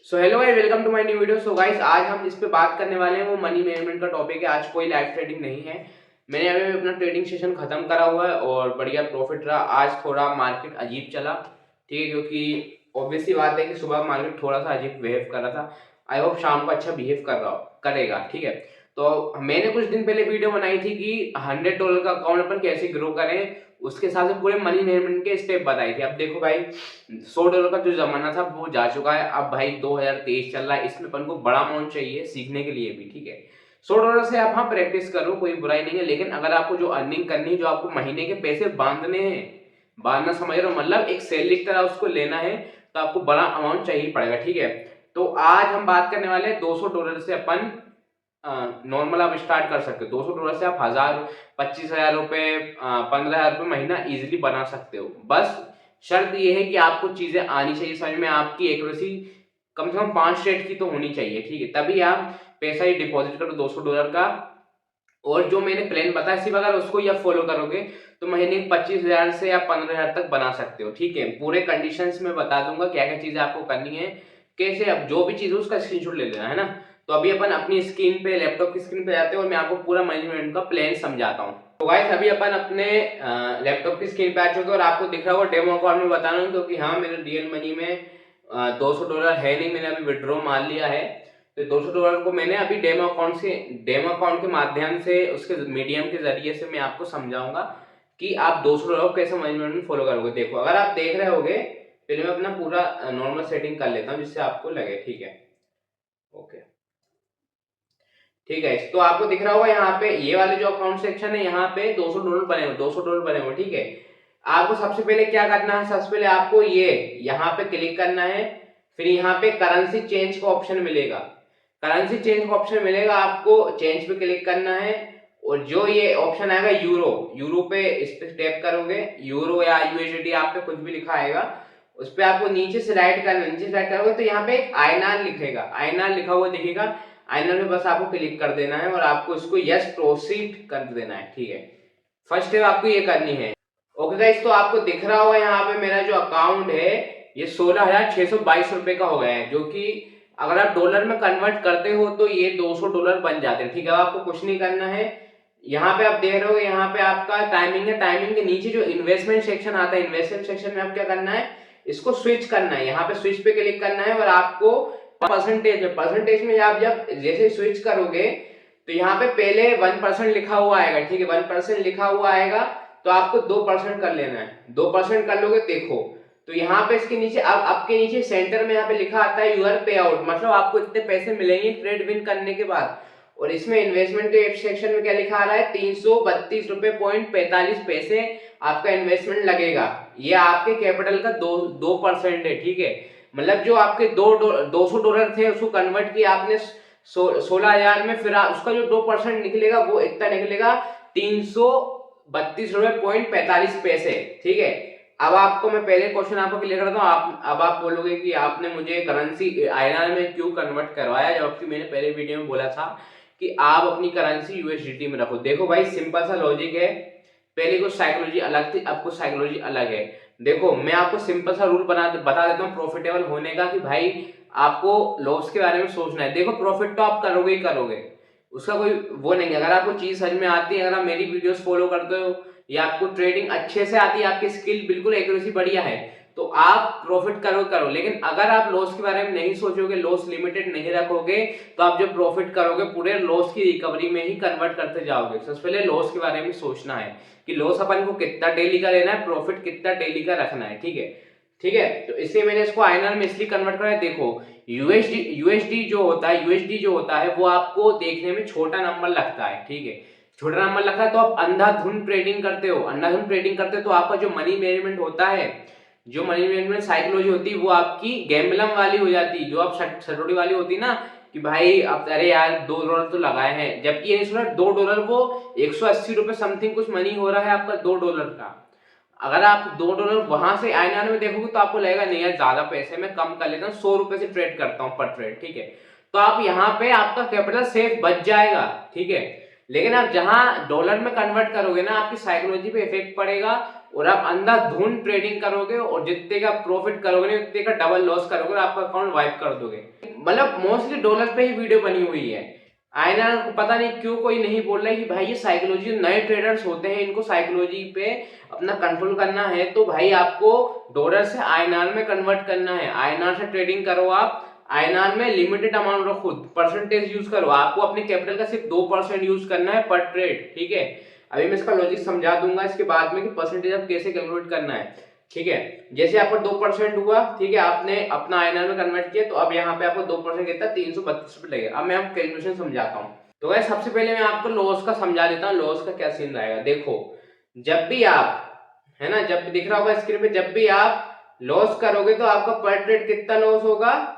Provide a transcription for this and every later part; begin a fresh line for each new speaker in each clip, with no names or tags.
So hello guys, welcome to my new video. So guys, आज हम जिस पे बात करने वाले हैं वो मनी मैनेजमेंट का टॉपिक है। आज कोई लाइव ट्रेडिंग नहीं है। मैंने अभी अपना ट्रेडिंग सेशन खत्म करा हुआ है और बढ़िया प्रॉफिट रहा। आज थोड़ा मार्केट अजीब चला, ठीक है, क्योंकि ऑब्वियस सी बात है कि सुबह मार्केट थोड़ा सा अजीब बिहेव कर रहा था। आई होप शाम को अच्छा बिहेव करेगा, ठीक है। तो मैंने कुछ दिन पहले वीडियो बनाई थी कि $100 का अकाउंट अपन कैसे ग्रो करें, उसके हिसाब से पूरे मनी मैनेजमेंट के स्टेप बताई थी। अब देखो भाई, $100 का जो जमाना था वो जा चुका है। अब भाई 2023 चल रहा है, इसमें अपन को बड़ा अमाउंट चाहिए सीखने के लिए भी, ठीक है। $100 से आप हाँ प्रैक्टिस करो, कोई बुराई नहीं है, लेकिन अगर आपको जो अर्निंग करनी है, जो आपको महीने के पैसे बांधने हैं, बांधना समझ रहे हो, मतलब एक सैलरी की तरह उसको लेना है, तो आपको बड़ा अमाउंट चाहिए पड़ेगा, ठीक है। तो आज हम बात करने वाले हैं $200 से अपन नॉर्मल आप स्टार्ट कर सकते हो। $200 से आप 1000, 25,000 रुपए, 15,000 रुपए महीना इजिली बना सकते हो। बस शर्त ये है कि आपको चीजें आनी चाहिए समझ में, आपकी एक्यूरेसी कम से कम 5 स्टेट की तो होनी चाहिए, ठीक है। तभी आप पैसा ही डिपॉजिट करो $200 का। और जो मैंने प्लान बताया, सिर्फ अगर उसको या फॉलो करोगे तो महीने 25,000 से या 15,000 तक बना सकते हो, ठीक है। पूरे कंडीशंस में बता दूंगा क्या क्या चीजें आपको करनी है, कैसे। अब जो भी चीज है उसका स्क्रीनशॉट ले लेना है ना। तो अभी अपन अपनी स्क्रीन पे, लैपटॉप की स्क्रीन पे जाते हैं और मैं आपको पूरा मैनेजमेंट का प्लान समझाता हूँ। तो गाइस, अभी अपन अपने लैपटॉप की स्क्रीन पे आ चुके हैं और आपको दिख रहा होगा डेमो अकाउंट में बता रहा हूँ, क्योंकि हाँ मेरे रियल मनी में $200 है नहीं, मैंने अभी विड्रॉ मार लिया है। तो $200 को मैंने अभी डेमो अकाउंट के माध्यम से, उसके मीडियम के जरिए से मैं आपको समझाऊंगा कि आप $200 को कैसे मैनेजमेंट में फॉलो करोगे। देखो, अगर आप देख रहे होगे, पहले मैं अपना पूरा नॉर्मल सेटिंग कर लेता हूँ जिससे आपको लगे, ठीक है। ओके, ठीक है। तो आपको दिख रहा होगा यहाँ पे ये वाले जो अकाउंट सेक्शन है, यहाँ पे $200 बने हुए, $200 बने हुए, ठीक है। आपको सबसे पहले क्या करना है, सबसे पहले आपको ये यहाँ पे क्लिक करना है। फिर यहाँ पे करेंसी चेंज का ऑप्शन मिलेगा, करेंसी चेंज का ऑप्शन मिलेगा, आपको चेंज पे क्लिक करना है। और जो ये ऑप्शन आएगा यूरो, यूरो पे इस पे टैप करोगे, यूरो या यूएसडी आप पे कुछ भी लिखा आएगा, उस पे आपको नीचे स्लाइड करना, नीचे स्लाइड करोगे तो यहाँ पे एक आईएनआर लिखेगा, आईएनआर लिखा हुआ दिखेगा। आईएनआर में बस आपको क्लिक कर देना है और आपको इसको यस प्रोसीड कर देना है, ठीक है। फर्स्ट स्टेप आपको ये करनी है। ओके गाइस, तो आपको दिख रहा होगा यहाँ पे मेरा जो अकाउंट है ये 16,622 रुपए का हो गया है, जो कि अगर आप डॉलर में कन्वर्ट करते हो तो ये $200 बन जाते हैं, ठीक है। आपको कुछ नहीं करना है। यहाँ पे आप देख रहे हो, यहाँ पे आपका टाइमिंग है, टाइमिंग के नीचे जो इन्वेस्टमेंट सेक्शन आता है, इन्वेस्टमेंट सेक्शन में आप क्या करना है, इसको स्विच करना है। यहाँ पे स्विच पे क्लिक करना है और आपको परसेंटेज में आप जब जैसे स्विच करोगे तो यहाँ पे पहले 1% लिखा हुआ आएगा, ठीक है। 1% लिखा हुआ आएगा तो आपको 2% कर लेना है। 2% कर लोगे, देखो तो यहाँ पे इसके नीचे, अब आपके नीचे सेंटर में यहाँ पे लिखा आता है यूर पे आउट, मतलब आपको इतने पैसे मिलेंगे ट्रेड विन करने के बाद। और इसमें इन्वेस्टमेंट के सेक्शन में क्या लिखा आ रहा है, 332 रुपए पॉइंट 45 पैसे आपका इन्वेस्टमेंट लगेगा। ये आपके कैपिटल का 2% है, ठीक है। मतलब जो आपके $200 थे उसको कन्वर्ट किया आपने 16,000 में, फिर उसका जो 2% निकलेगा वो इतना निकलेगा 332 रुपए पॉइंट 45 पैसे, ठीक है। अब आपको मैं पहले क्वेश्चन आपको क्लियर करता हूँ। अब आप बोलोगे कि आपने मुझे करेंसी आईएनआर में क्यों कन्वर्ट करवाया, जबकि मैंने पहले वीडियो में बोला था कि आप अपनी करेंसी यूएसडीटी में रखो। देखो भाई, सिंपल सा लॉजिक है। पहले कुछ साइकोलॉजी अलग थी, अब कुछ साइकोलॉजी अलग है। देखो, मैं आपको सिंपल सा रूल बता देता हूँ प्रॉफिटेबल होने का, कि भाई आपको लॉस के बारे में सोचना है। देखो, प्रॉफिट तो आप करोगे ही करोगे, उसका कोई वो नहीं है। अगर आपको चीज समझ में आती है, अगर आप मेरी वीडियोस फॉलो करते हो या आपको ट्रेडिंग अच्छे से आती है, आपकी स्किल बिल्कुल एक्यूरेसी बढ़िया है, तो आप प्रॉफिट करो। लेकिन अगर आप लॉस के बारे में नहीं सोचोगे, लॉस लिमिटेड नहीं रखोगे, तो आप जो प्रॉफिट करोगे पूरे लॉस की रिकवरी में ही कन्वर्ट करते जाओगे। सबसे पहले लॉस के बारे में सोचना है कि लॉस अपन को कितना डेली का लेना है, प्रॉफिट कितना डेली का रखना है, ठीक है। ठीक है, तो इसलिए मैंने इसको आईएनआर में इसलिए कन्वर्ट करा है। देखो, यूएसडी जो होता है वो आपको देखने में छोटा नंबर लगता है, ठीक है, छोटा नंबर लगता है। तो आप अंधाधुंध ट्रेडिंग करते हो, तो आपका जो मनी मैनेजमेंट होता है, जो मनी मैनेजमेंट साइकोलॉजी होती है, वो आपकी गैम्बलम वाली हो जाती है, जो आप सटोड़ी वाली होती है ना, कि भाई अब अरे यार $2 तो लगाए हैं, जबकि ये सुना $2 वो 180 रुपए समथिंग कुछ मनी हो रहा है आपका $2 का। अगर आप $2 वहां से आईएनआर में देखोगे तो आपको लगेगा नहीं यार ज्यादा पैसे, मैं कम कर लेता हूँ, 100 रुपए से ट्रेड करता हूँ पर ट्रेड, ठीक है। तो आप यहाँ पे आपका कैपिटल सेफ बच जाएगा, ठीक है। लेकिन आप जहां डॉलर में कन्वर्ट करोगे ना, आपकी साइकोलॉजी पे इफेक्ट पड़ेगा। और आप अंधाधुंध ट्रेडिंग करोगे और जितने का प्रॉफिट करोगे ना उतने का डबल लॉस करोगे और आपका अकाउंट वाइप कर दोगे। मतलब मोस्टली डॉलर पे ही वीडियो बनी हुई है। आईएनआर को पता नहीं क्यों कोई नहीं बोल रहा है कि भाई ये साइकोलॉजी, नए ट्रेडर्स होते हैं इनको साइकोलॉजी पे अपना कंट्रोल करना है, तो भाई आपको डॉलर से आईएनआर में कन्वर्ट करना है। आईएनआर से ट्रेडिंग करो आप, आईएनआर में लिमिटेड अमाउंट रखो, परसेंटेज यूज करो, आपको अपने कैपिटल का सिर्फ 2% यूज करना है पर ट्रेड, ठीक है। अभी मैं इसका लॉजिक समझा दूंगा इसके बाद में कि परसेंटेज आप कैसे कैलकुलेट करना है, ठीक है। जैसे आपका 2% हुआ, ठीक है, आपने अपना आईएनआर में कन्वर्ट किया, तो अब यहाँ पे आपको 2% कितना 332 रुपए लगेगा। अब मैं आपको कैलकुलेशन समझाता हूँ। तो गाइस सबसे पहले मैं आपको लॉस का समझा देता हूँ, लॉस का क्या सीन रहेगा। देखो जब भी आप, है ना, जब दिख रहा होगा स्क्रीन पे, जब भी आप लॉस करोगे तो आपका पर ट्रेड कितना लॉस होगा,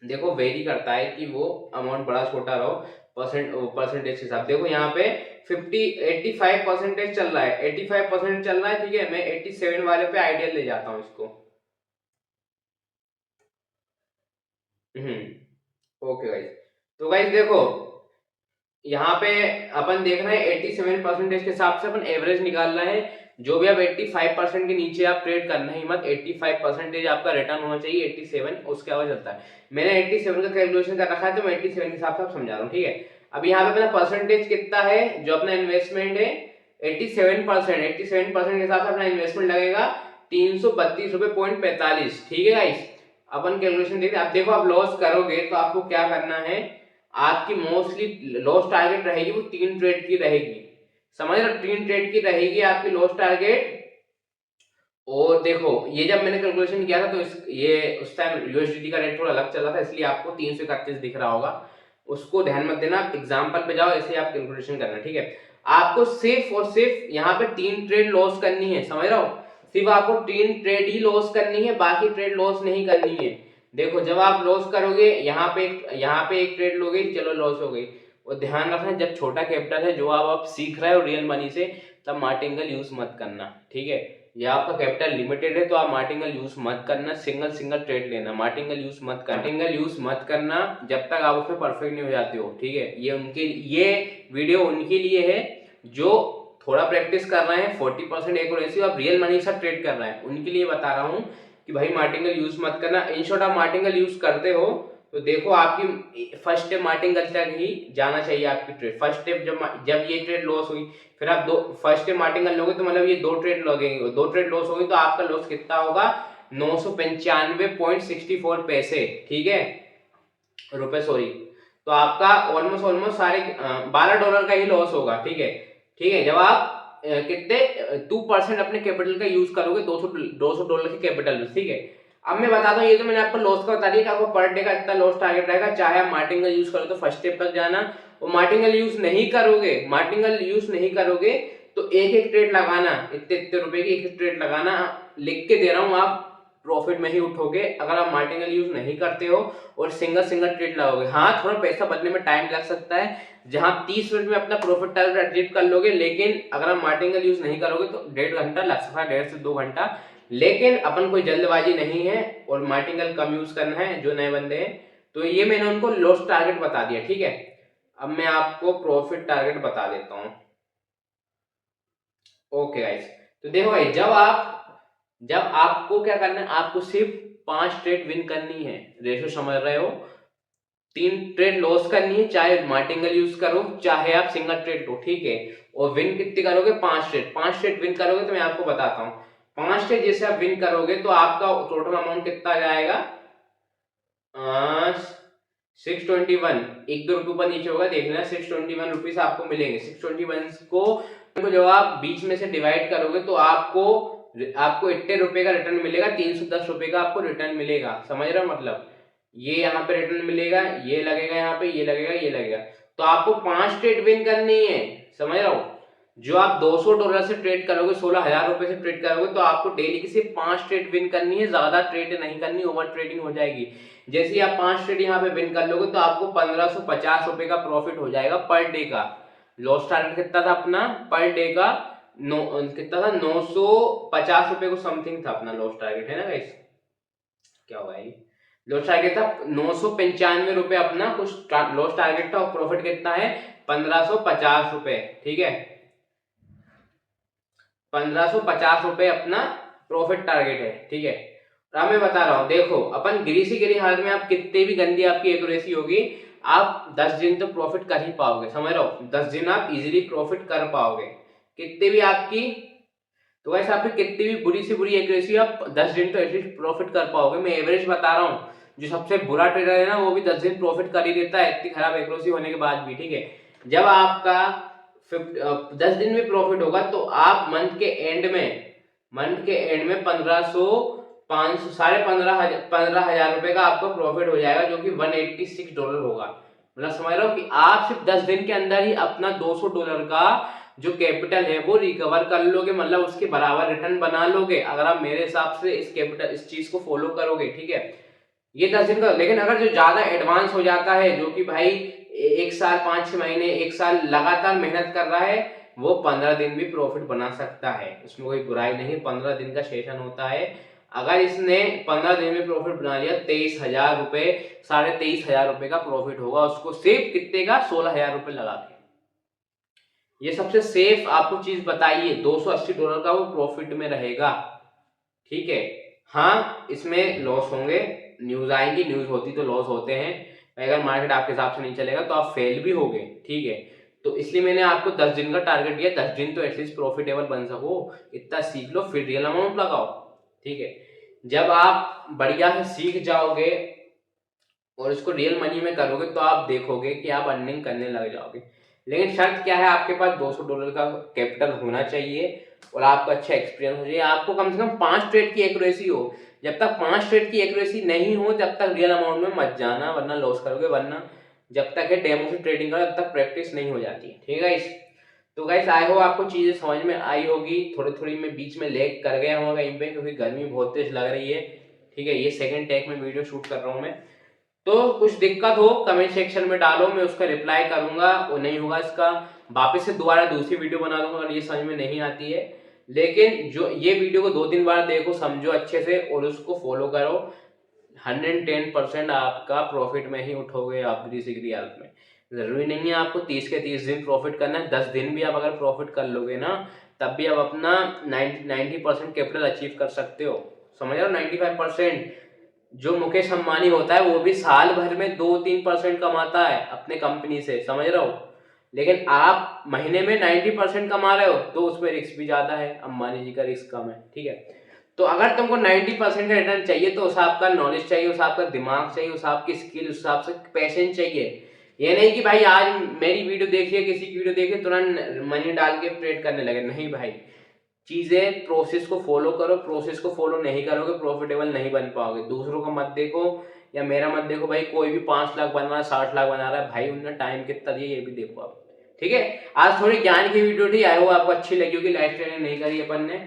देखो वेरी करता है कि वो अमाउंट बड़ा छोटा रहो, परसेंटेज के हिसाब। देखो यहाँ पे 85% चल रहा है, 85% चल रहा है, ठीक है। मैं 87 वाले पे आइडियल ले जाता हूँ इसको। ओके गाइस, तो गाइस देखो यहाँ पे अपन देख रहे हैं 87% के हिसाब से अपन एवरेज निकाल रहे हैं। जो भी आप 85% के नीचे आप ट्रेड करना ही मत, 85% आपका रिटर्न होना चाहिए, 87 उसके आगे चलता है। मैंने 87 का कैलकुलेशन कर रखा है तो मैं 87 के हिसाब से आप समझा रहा हूँ, ठीक है। अब यहाँ पे अपना परसेंटेज कितना है, जो अपना इन्वेस्टमेंट है 87%, 87% के हिसाब से अपना इन्वेस्टमेंट लगेगा 332 रुपए पॉइंट 45, ठीक है गाइस। अपन कैलकुलेशन देखते हैं। आप देखो आप लॉस करोगे तो आपको क्या करना है, आपकी मोस्टली लॉस टारगेट रहेगी वो 3 ट्रेड की रहेगी, समझ रहे हो, 3 ट्रेड की रहेगी आपकी लॉस टारगेट। और देखो ये जब मैंने कैलकुलेशन किया था तो ये उस टाइम यूएसडीटी का रेट थोड़ा अलग चल रहा था, इसलिए आपको 331 दिख रहा होगा, उसको ध्यान मत देना, आप एग्जाम्पल पे जाओ, ऐसे आप कैलकुलेशन करना, ठीक है। आपको सिर्फ और सिर्फ यहाँ पे 3 ट्रेड लॉस करनी है, समझ रहे हो, सिर्फ आपको 3 ट्रेड ही लॉस करनी है, बाकी ट्रेड लॉस नहीं करनी है। देखो जब आप लॉस करोगे यहाँ पे एक ट्रेड लोगे, चलो लॉस हो गई। और ध्यान रखना जब छोटा कैपिटल है, जो आप सीख रहे हो रियल मनी से, तब मार्टिंगल यूज मत करना, ठीक है। या आपका कैपिटल लिमिटेड है तो आप मार्टिंगल यूज मत करना, सिंगल सिंगल ट्रेड लेना, मार्टिंगल यूज मत करना, मार्टिंगल यूज मत करना जब तक आप उसमें परफेक्ट नहीं हो जाते हो, ठीक है। ये वीडियो उनके लिए है जो थोड़ा प्रैक्टिस कर रहे हैं, 40% एक्यूरेसी आप रियल मनी के साथ ट्रेड कर रहे हैं, उनके लिए बता रहा हूँ कि भाई मार्टिंगल यूज मत करना। इन शॉर्ट आप मार्टिंगल यूज करते हो तो देखो आपकी फर्स्ट स्टेप मार्टिंगल तक ही जाना चाहिए आपकी ट्रेड। फर्स्ट स्टेप जब ये ट्रेड लॉस हुई, फिर आप फर्स्ट स्टेप मार्टिंगल लोगे तो मतलब ये 2 ट्रेड लगेंगे, 2 ट्रेड लॉस होगी तो आपका लॉस कितना होगा 995.64 पैसे, ठीक है, रुपए, सॉरी। तो आपका ऑलमोस्ट सारे $12 का ही लॉस होगा, ठीक है, ठीक है। जब आप कितने 2% अपने कैपिटल का यूज करोगे, $200 की कैपिटल, ठीक है। अब मैं बताता हूँ, ये तो मैंने आपको लॉस का बता दिया कि आपको पर डे का इतना लॉस टारगेट रहेगा, चाहे आप मार्टिंगल यूज करो तो फर्स्ट स्टेप तक जाना, और मार्टिंगल यूज नहीं करोगे तो एक एक ट्रेड लगाना, इतने इतने रुपए की एक ट्रेड लगाना, लिख के दे रहा हूँ, आप प्रॉफिट में ही उठोगे अगर आप मार्टिंगल यूज नहीं करते हो और सिंगल ट्रेड लगाओगे। हाँ थोड़ा पैसा बदलने में टाइम लग सकता है, जहां 30 मिनट में अपना प्रॉफिट टारगेट अचीव कर लोगे, लेकिन अगर आप मार्टिंगल यूज नहीं करोगे तो 1.5 घंटा लग सकता है, 1.5 से 2 घंटा। लेकिन अपन कोई जल्दबाजी नहीं है और मार्टिंगल कम यूज करना है जो नए बंदे हैं, तो ये मैंने उनको लॉस टारगेट बता दिया, ठीक है। अब मैं आपको प्रॉफिट टारगेट बता देता हूं। ओके गाइस, तो देखो भाई जब आपको क्या करना है, आपको सिर्फ 5 ट्रेड विन करनी है, रेशो समझ रहे हो, 3 ट्रेड लॉस करनी है, चाहे मार्टिंगल यूज करो चाहे आप सिंगल ट्रेड लो, ठीक है। और विन कितनी करोगे, 5 ट्रेड विन करोगे तो मैं आपको बताता हूँ। 5 ट्रेड जैसे आप विन करोगे तो आपका टोटल अमाउंट कितना आ जाएगा, 621, 1-2 रुपये ऊपर नीचे होगा, देख लेना, 621 रुपीज आपको मिलेंगे। 621 को जब आप बीच में से डिवाइड करोगे तो आपको 80 रुपए का रिटर्न मिलेगा, 310 रुपए का आपको रिटर्न मिलेगा, समझ रहे हो, मतलब ये यहाँ पे रिटर्न मिलेगा, ये लगेगा यहाँ पे, ये लगेगा। तो आपको 5 ट्रेड विन करनी है, समझ रहे हो। जो आप $200 से ट्रेड करोगे, 16,000 रुपए से ट्रेड करोगे, तो आपको डेली की सिर्फ 5 ट्रेड विन करनी है, ज्यादा ट्रेड नहीं करनी, ओवर ट्रेडिंग हो जाएगी। जैसे ही आप 5 ट्रेड यहाँ पे विन कर लोगे तो आपको 1550 रुपए का प्रॉफिट हो जाएगा पर डे का। लॉस टारगेट कितना था अपना पर डे का, कितना था, 950 रुपए को समथिंग था अपना लॉस टारगेट, है ना गाइस, क्या हुआ है, लॉस टारगेट था 995 रुपए अपना कुछ लॉस टारगेट था, और प्रॉफिट कितना है 1550 रुपए, ठीक है। 1550 रुपए अपना प्रॉफिट टारगेट है, ठीक है। और मैं बता रहा हूँ, देखो अपन गिरी से गिरी हालत में आप कितने भी गंदी आपकी एक्यूरेसी होगी, आप 10 दिन तो प्रॉफिट कर ही पाओगे, समझ रहे हो। 10 दिन आप इजीली प्रॉफिट कर पाओगे, कितने भी आपकी, तो वैसे आपकी कितनी भी बुरी से बुरी एक्यूरेसी, आप 10 दिन तो एटलीस्ट प्रॉफिट कर पाओगे। मैं एवरेज बता रहा हूँ, जो सबसे बुरा ट्रेडर है ना वो भी 10 दिन प्रॉफिट कर ही देता है, इतनी खराब एक्यूरेसी होने के बाद भी, ठीक है। जब आपका 10 दिन में प्रॉफिट होगा तो आप मंथ के एंड में 1500 500 15,000 रुपए का आपका प्रॉफिट हो जाएगा, जो कि $186 होगा। मतलब समझ रहे हो कि आप सिर्फ 10 दिन के अंदर ही अपना $200 का जो कैपिटल है वो रिकवर कर लोगे, मतलब उसके बराबर रिटर्न बना लोगे, अगर आप मेरे हिसाब से इस चीज को फॉलो करोगे, ठीक है। ये 10 दिन का। लेकिन अगर जो ज्यादा एडवांस हो जाता है, जो कि भाई 1 साल 5-6 महीने 1 साल लगातार मेहनत कर रहा है, वो 15 दिन भी प्रॉफिट बना सकता है, उसमें कोई बुराई नहीं। 15 दिन का सेशन होता है, अगर इसने 15 दिन में प्रॉफिट बना लिया 23,000 रुपए, 23,500 रुपए का प्रॉफिट होगा उसको, सिर्फ कितने का, 16,000 रुपए लगा के। ये सबसे सेफ आपको चीज बताइए, $280 का वो प्रॉफिट में रहेगा, ठीक है। हाँ, इसमें लॉस होंगे, न्यूज आएंगी, न्यूज होती तो लॉस होते हैं, अगर मार्केट आपके हिसाब से नहीं चलेगा तो आप फेल भी होगे, ठीक है। तो इसलिए मैंने आपको 10 दिन का टारगेट दिया, 10 दिन तो एटलीस्ट प्रॉफिटेबल बन सको, इतना सीख लो, फिर रियल अमाउंट लगाओ, ठीक है। जब आप बढ़िया से सीख जाओगे और इसको रियल मनी में करोगे तो आप देखोगे कि आप अर्निंग करने लग जाओगे। लेकिन शर्त क्या है, आपके पास $200 का कैपिटल होना चाहिए और आपका अच्छा एक्सपीरियंस हो चाहिए, आपको कम से कम 5 ट्रेड की एक्यूरेसी हो। जब तक 5 ट्रेड की एक्यूरेसी नहीं हो तब तक रियल अमाउंट में मत जाना, वरना लॉस करोगे। वरना जब तक है डेमो से ट्रेडिंग करो, तब तक प्रैक्टिस नहीं हो जाती, ठीक है। तो गाइस आई होप आपको चीजें समझ में आई होगी। थोड़ी थोड़ी मैं बीच में लैग कर गया हूँ कहीं पे, क्योंकि गर्मी बहुत तेज लग रही है, ठीक है। ये सेकंड टेक में वीडियो शूट कर रहा हूँ मैं, तो कुछ दिक्कत हो कमेंट सेक्शन में डालो, मैं उसका रिप्लाई करूंगा। और नहीं होगा इसका वापस से दोबारा दूसरी वीडियो बना दूंगा अगर ये समझ में नहीं आती है। लेकिन जो ये वीडियो को 2-3 बार देखो, समझो अच्छे से और उसको फॉलो करो, 110% आपका प्रॉफिट में ही उठोगे आप ग्रीसी हालत में। जरूरी नहीं है आपको 30 के 30 दिन प्रॉफिट करना है, 10 दिन भी आप अगर प्रॉफिट कर लोगे ना, तब भी आप अपना 90% कैपिटल अचीव कर सकते हो, समझ रहे हो। 95%, जो मुकेश अंबानी होता है वो भी साल भर में 2-3% कमाता है अपने कंपनी से, समझ रहे हो। लेकिन आप महीने में 90% कमा रहे हो, तो उसमें रिस्क भी ज्यादा है, अंबानी जी का रिस्क कम है, ठीक है। तो अगर तुमको 90% का रिटर्न चाहिए तो उस आपका नॉलेज चाहिए, उस आपका दिमाग चाहिए, उस आपकी स्किल, उस हिसाब से पैशन चाहिए। ये नहीं कि भाई आज मेरी वीडियो देखिए, किसी की वीडियो देखिए, तुरंत मनी डाल के ट्रेड करने लगे, नहीं भाई। चीजें प्रोसेस को फॉलो करो, प्रोसेस को फॉलो नहीं करोगे प्रॉफिटेबल नहीं बन पाओगे। दूसरों का मत देखो या मेरा मत देखो, भाई कोई भी 5 लाख बना रहा है, 60 लाख बना रहा है, भाई उनने टाइम कितना दिया ये भी देखो आप, ठीक है। आज थोड़ी ज्ञान की वीडियो थी, आई होप आपको अच्छी लगी होगी। लाइफ ट्रेनिंग नहीं करी अपन ने,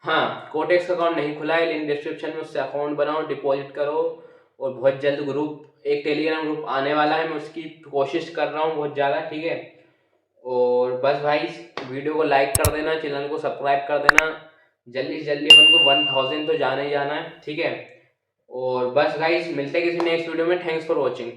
हाँ कोटेक्स अकाउंट नहीं खुला है, लिंक डिस्क्रिप्शन में, उससे अकाउंट बनाओ, डिपॉजिट करो। और बहुत जल्द ग्रुप, एक टेलीग्राम ग्रुप आने वाला है, मैं उसकी कोशिश कर रहा हूँ बहुत ज़्यादा, ठीक है। और बस भाई वीडियो को लाइक कर देना, चैनल को सब्सक्राइब कर देना, जल्दी से जल्दी अपन को 1000 तो जाना ही जाना है, ठीक है। और बस गाइस मिलते हैं किसी नेक्स्ट वीडियो में, थैंक्स फॉर वॉचिंग।